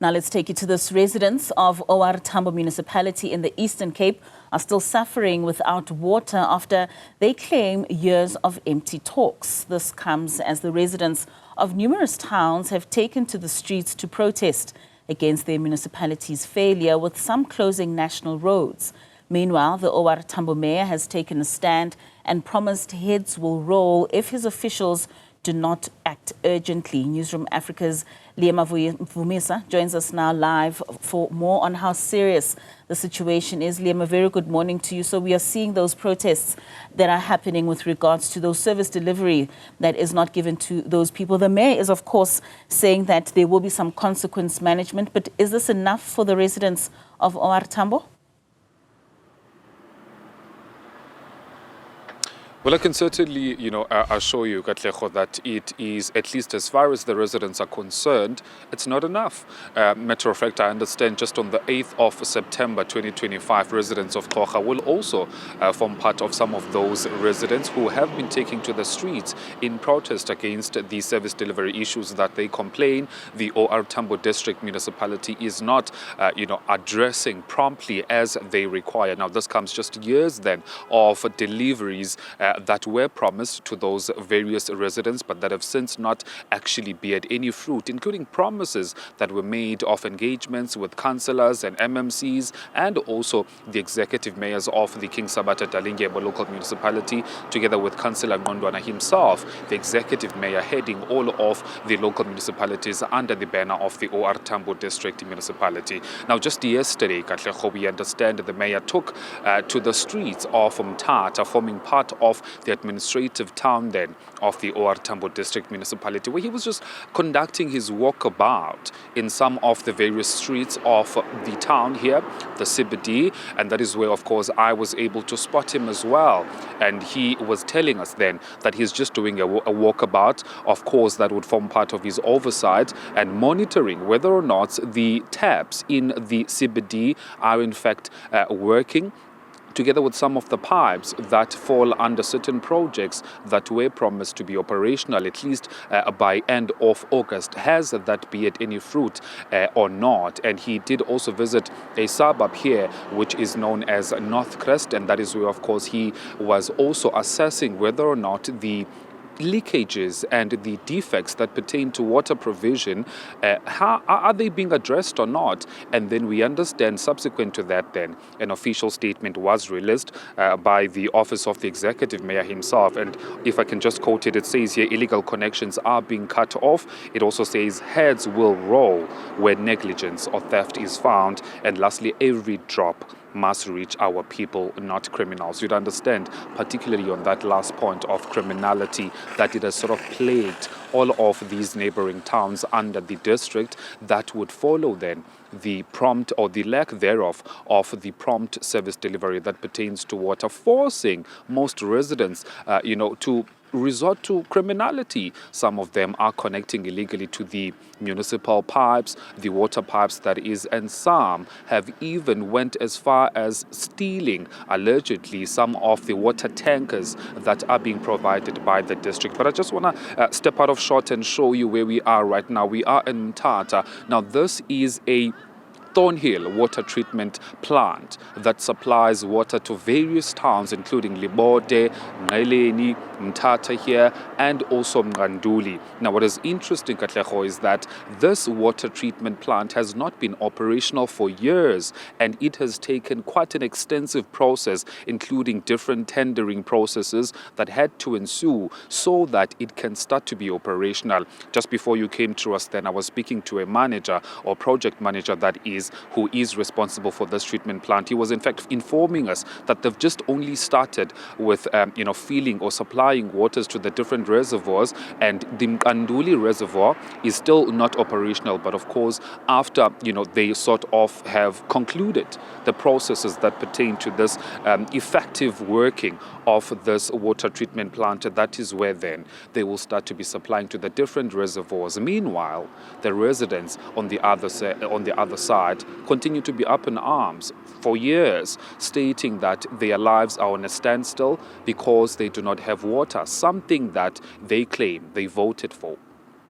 Now let's take you to this. Residents of Tambo Municipality in the Eastern Cape are still suffering without water after they claim years of empty talks. This comes as the residents of numerous towns have taken to the streets to protest against their municipality's failure, with some closing national roads. Meanwhile, the Tambo mayor has taken a stand and promised heads will roll if his officials do not act urgently. Newzroom Afrika's Liyema Vumisa joins us now live for more on how serious the situation is. Liyema, very good morning to you. So we are seeing those protests that are happening with regards to those service delivery that is not given to those people. The mayor is, of course, saying that there will be some consequence management, but is this enough for the residents of Tambo? Well, I can certainly, assure you, Katlejo, that it is, at least as far as the residents are concerned, it's not enough. Matter of fact, I understand just on the 8th of September 2025, residents of Tocha will also form part of some of those residents who have been taking to the streets in protest against the service delivery issues that they complain the Tambo District Municipality is not, addressing promptly as they require. Now, this comes just years then of deliveries that were promised to those various residents, but that have since not actually beared any fruit, including promises that were made of engagements with councillors and MMCs and also the executive mayors of the King Sabata Liyema local municipality, together with Councillor Ngondwana himself, the executive mayor heading all of the local municipalities under the banner of the Tambo District Municipality. Now, just yesterday, Katlejo, we understand the mayor took to the streets of Mthatha, forming part of the administrative town then of the Tambo District Municipality, where he was just conducting his walkabout in some of the various streets of the town here, the CBD, and that is where, of course, I was able to spot him as well. And he was telling us then that he's just doing a walkabout. Of course, that would form part of his oversight and monitoring whether or not the taps in the CBD are in fact working, together with some of the pipes that fall under certain projects that were promised to be operational at least by end of August. Has that beared any fruit or not? And he did also visit a suburb here which is known as North Crest, and that is where, of course, he was also assessing whether or not the leakages and the defects that pertain to water provision, how are they being addressed or not? And then we understand subsequent to that then an official statement was released by the office of the executive mayor himself, and if I can just quote it, it says here illegal connections are being cut off. It also says heads will roll where negligence or theft is found, and lastly, every drop must reach our people, not criminals. You'd understand, particularly on that last point of criminality, that it has sort of plagued all of these neighboring towns under the district, that would follow then the prompt or the lack thereof of the prompt service delivery that pertains to water, forcing most residents, to resort to criminality. Some of them are connecting illegally to the municipal pipes, the water pipes that is, and some have even went as far as stealing, allegedly, some of the water tankers that are being provided by the district. But I just want to step out of shot and show you where we are right now. We are in Mthatha. Now, this is a Thornhill water treatment plant that supplies water to various towns, including Libode, Ngaleni, Mthatha here, and also Mnganduli. Now, what is interesting, Katlejo, is that this water treatment plant has not been operational for years, and it has taken quite an extensive process, including different tendering processes that had to ensue so that it can start to be operational. Just before you came to us then, I was speaking to a manager or project manager who is responsible for this treatment plant. He was in fact informing us that they've just only started with filling or supplying waters to the different reservoirs, and the Mnganduli reservoir is still not operational. But of course, after they sort of have concluded the processes that pertain to this effective working of this water treatment plant, that is where then they will start to be supplying to the different reservoirs. Meanwhile, the residents on the other side continue to be up in arms for years, stating that their lives are on a standstill because they do not have water, something that they claim they voted for.